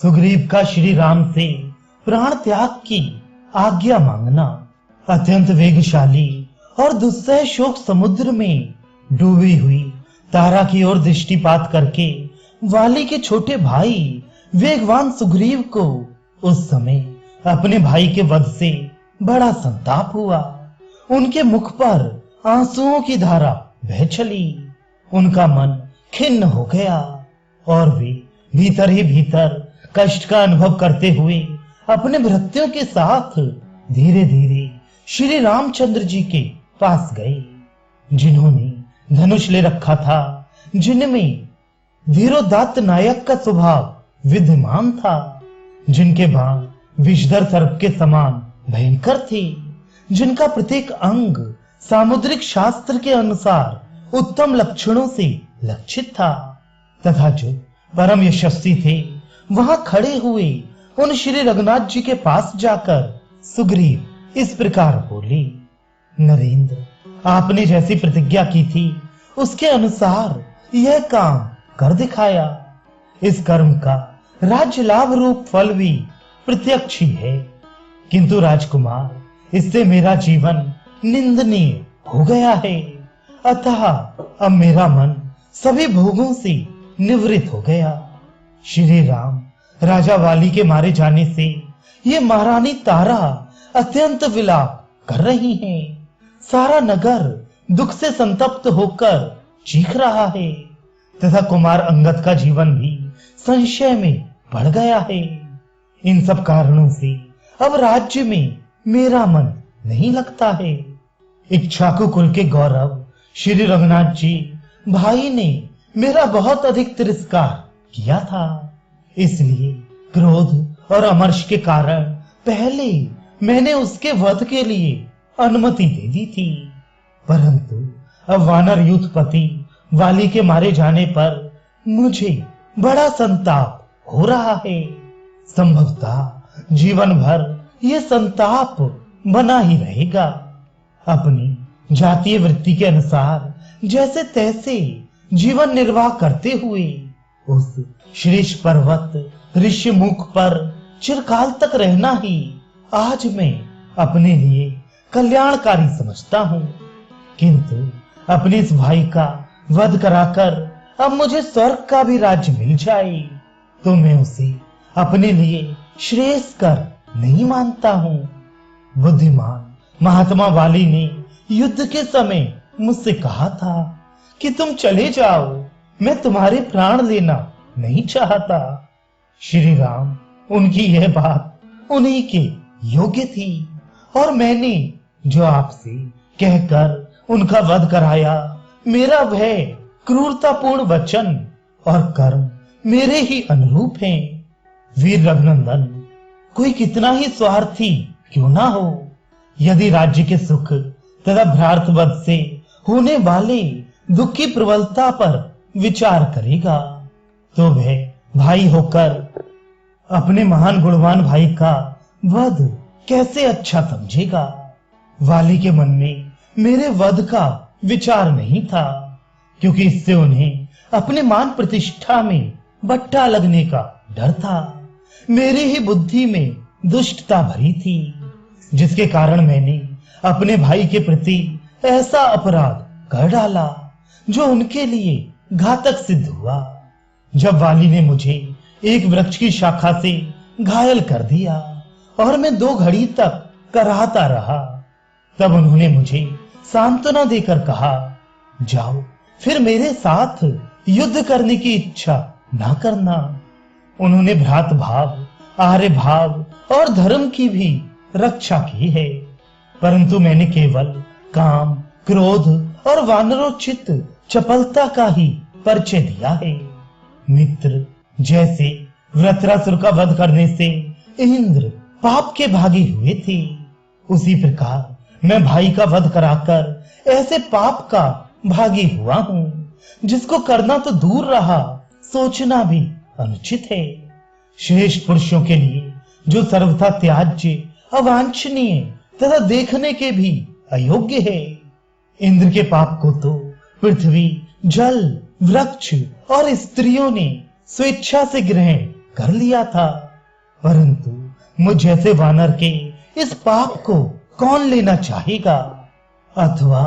सुग्रीव का श्री राम से प्राण त्याग की आज्ञा मांगना, अत्यंत वेगशाली और दुस्सह शोक समुद्र में डूबी हुई तारा की ओर दृष्टिपात करके वाली के छोटे भाई वेगवान सुग्रीव को उस समय अपने भाई के वध से बड़ा संताप हुआ। उनके मुख पर आंसुओं की धारा बह चली। उनका मन खिन्न हो गया और वे भीतर ही भीतर कष्ट का अनुभव करते हुए अपने भृत्यों के साथ धीरे धीरे श्री रामचंद्र जी के पास गए, जिन्होंने धनुष ले रखा था, जिनमें धीरोदात्त नायक का स्वभाव विद्यमान था, जिनके बाण विषधर सर्प के समान भयंकर थे, जिनका प्रत्येक अंग सामुद्रिक शास्त्र के अनुसार उत्तम लक्षणों से लक्षित था, तथा जो परम यशस्वी थे, वहां खड़े हुए उन श्री रघुनाथ जी के पास जाकर सुग्रीव इस प्रकार बोले, नरेंद्र, आपने जैसी प्रतिज्ञा की थी उसके अनुसार यह काम कर दिखाया। इस कर्म का राज्य लाभ रूप फल भी प्रत्यक्ष ही है, किंतु राजकुमार, इससे मेरा जीवन निंदनीय हो गया है। अतः अब मेरा मन सभी भोगों से निवृत्त हो गया। श्री राम राजा वाली के मारे जाने से ये महारानी तारा अत्यंत विलाप कर रही हैं। सारा नगर दुख से संतप्त होकर चीख रहा है, तथा कुमार अंगद का जीवन भी संशय में पड़ गया है। इन सब कारणों से अब राज्य में मेरा मन नहीं लगता है। इक्ष्वाकु कुल के गौरव श्री रघुनाथ जी भाई ने मेरा बहुत अधिक तिरस्कार किया था, इसलिए क्रोध और अमर्ष के कारण पहले मैंने उसके वध के लिए अनुमति दे दी थी, परंतु अब वानर यूथपति वाली के मारे जाने पर मुझे बड़ा संताप हो रहा है। संभवतः जीवन भर यह संताप बना ही रहेगा। अपनी जातीय वृत्ति के अनुसार जैसे तैसे जीवन निर्वाह करते हुए उस श्रेष्ठ पर्वत ऋषिमुख पर चिरकाल तक रहना ही आज मैं अपने लिए कल्याणकारी समझता हूँ। किंतु अपने इस भाई का वध कराकर अब मुझे स्वर्ग का भी राज्य मिल जाए तो मैं उसे अपने लिए श्रेयस्कर नहीं मानता हूँ। बुद्धिमान महात्मा वाली ने युद्ध के समय मुझसे कहा था कि तुम चले जाओ, मैं तुम्हारे प्राण लेना नहीं चाहता। श्री राम, उनकी यह बात उन्हीं के योग्य थी और मैंने जो आपसे कहकर उनका वध कराया, मेरा भय क्रूरतापूर्ण वचन और कर्म मेरे ही अनुरूप हैं। वीर रघुनंदन, कोई कितना ही स्वार्थी क्यों ना हो, यदि राज्य के सुख तथा भ्रातृवध से होने वाले दुख की प्रबलता पर विचार करेगा तो वह भाई होकर अपने महान गुणवान भाई का वध कैसे अच्छा समझेगा। वाली के मन में मेरे वध का विचार नहीं था, क्योंकि इससे उन्हें अपने मान प्रतिष्ठा में बट्टा लगने का डर था। मेरी ही बुद्धि में दुष्टता भरी थी, जिसके कारण मैंने अपने भाई के प्रति ऐसा अपराध कर डाला जो उनके लिए घातक सिद्ध हुआ। जब वाली ने मुझे एक वृक्ष की शाखा से घायल कर दिया और मैं 2 घड़ी तक कराहता रहा, तब उन्होंने मुझे सांत्वना देकर कहा, जाओ फिर मेरे साथ युद्ध करने की इच्छा ना करना। उन्होंने भ्रात भाव, आर्य भाव और धर्म की भी रक्षा की है, परंतु मैंने केवल काम, क्रोध और वानरोचित चपलता का ही परिचय दिया है। मित्र, जैसे वृत्रासुर का वध करने से इंद्र पाप के भागी हुए थे, उसी प्रकार मैं भाई का वध कराकर ऐसे पाप का भागी हुआ हूँ, जिसको करना तो दूर रहा, सोचना भी अनुचित है। श्रेष्ठ पुरुषों के लिए जो सर्वथा त्याज्य, अवांछनीय तथा देखने के भी अयोग्य है, इंद्र के पाप को तो पृथ्वी, जल, वृक्ष और स्त्रियों ने स्वेच्छा से ग्रहण कर लिया था, परंतु मुझ जैसे वानर के इस पाप को कौन लेना चाहेगा अथवा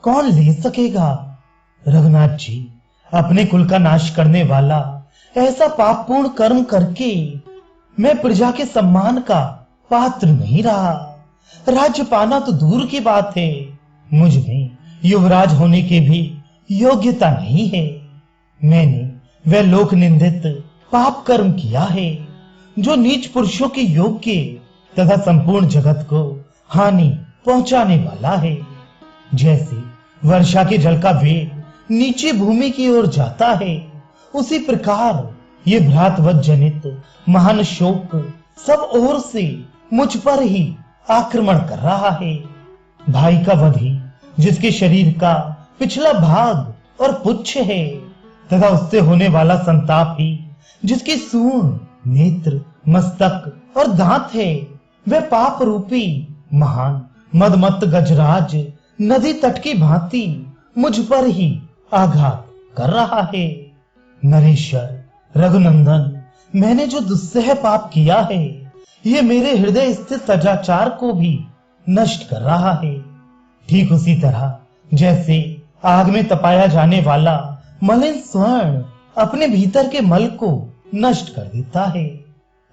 कौन ले सकेगा। रघुनाथ जी, अपने कुल का नाश करने वाला ऐसा पापपूर्ण कर्म करके मैं प्रजा के सम्मान का पात्र नहीं रहा। राज्य पाना तो दूर की बात है, मुझ में युवराज होने की भी योग्यता नहीं है। मैंने वह लोक निंदित पाप कर्म किया है जो नीच पुरुषों के योग्य तथा संपूर्ण जगत को हानि पहुंचाने वाला है। जैसे वर्षा के जल का वेग नीचे भूमि की ओर जाता है, उसी प्रकार ये भ्रातवत जनित महान शोक सब ओर से मुझ पर ही आक्रमण कर रहा है। भाई का वध ही जिसके शरीर का पिछला भाग और पुच्छ है तथा उससे होने वाला संताप ही जिसकी सूंड, नेत्र, मस्तक और दांत है, वह पाप रूपी महान मदमत्त गजराज नदी तट की भांति मुझ पर ही आघात कर रहा है। नरेश्वर, रघुनंदन, मैंने जो दुस्सह पाप किया है, ये मेरे हृदय स्थित सदाचार को भी नष्ट कर रहा है। ठीक उसी तरह जैसे आग में तपाया जाने वाला मलिन स्वर्ण अपने भीतर के मल को नष्ट कर देता है।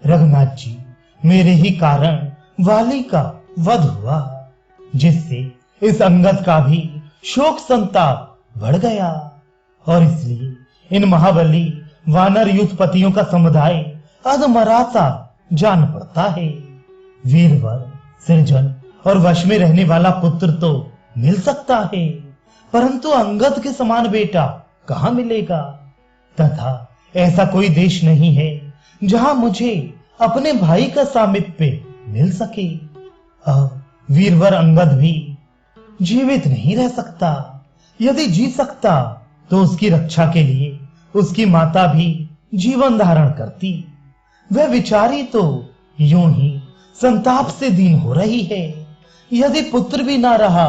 रघुनाथ जी, मेरे ही कारण वाली का वध हुआ, जिससे इस अंगद का भी शोक संताप बढ़ गया और इसलिए इन महाबली वानर युद्धपतियों का समुदाय अधमराता जान पड़ता है। वीरवर, सृजन और वश में रहने वाला पुत्र तो मिल सकता है, परंतु अंगद के समान बेटा कहां मिलेगा तथा ऐसा कोई देश नहीं है जहां मुझे अपने भाई का सामिप्य मिल सके। अब वीरवर अंगद भी जीवित नहीं रह सकता। यदि जी सकता तो उसकी रक्षा के लिए उसकी माता भी जीवन धारण करती। वह विचारी तो यूं ही संताप से दीन हो रही है। यदि पुत्र भी ना रहा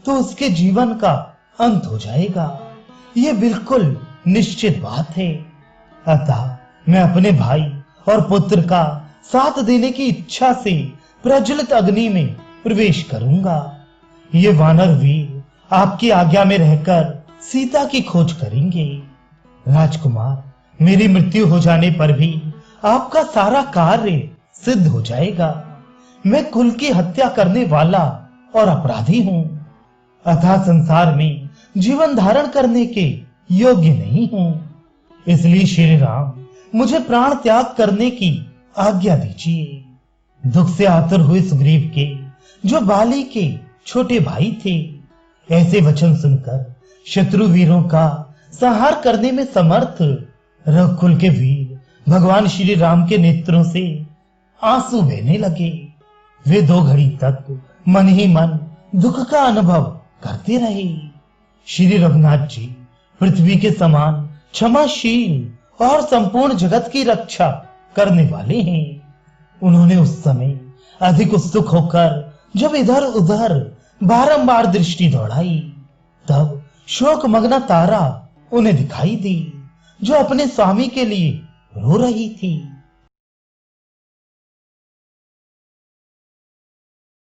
तो उसके जीवन का अंत हो जाएगा, ये बिल्कुल निश्चित बात है। अतः मैं अपने भाई और पुत्र का साथ देने की इच्छा से प्रज्वलित अग्नि में प्रवेश करूंगा। ये वानर वीर आपकी आज्ञा में रहकर सीता की खोज करेंगे। राजकुमार, मेरी मृत्यु हो जाने पर भी आपका सारा कार्य सिद्ध हो जाएगा। मैं कुल की हत्या करने वाला और अपराधी हूँ, अतः संसार में जीवन धारण करने के योग्य नहीं हूँ। इसलिए श्री राम, मुझे प्राण त्याग करने की आज्ञा दीजिए। दुख से आतुर हुए सुग्रीव के, जो बाली के छोटे भाई थे, ऐसे वचन सुनकर शत्रु वीरों का संहार करने में समर्थ रघुकुल के वीर भगवान श्री राम के नेत्रों से आंसू बहने लगे। वे 2 घड़ी तक मन ही मन दुख का अनुभव करते रहे। श्री रघुनाथ जी पृथ्वी के समान क्षमाशील और संपूर्ण जगत की रक्षा करने वाले हैं। उन्होंने उस समय अधिक उत्सुक होकर जब इधर उधर बारंबार दृष्टि दौड़ाई, तब शोक मग्न तारा उन्हें दिखाई दी, जो अपने स्वामी के लिए रो रही थी।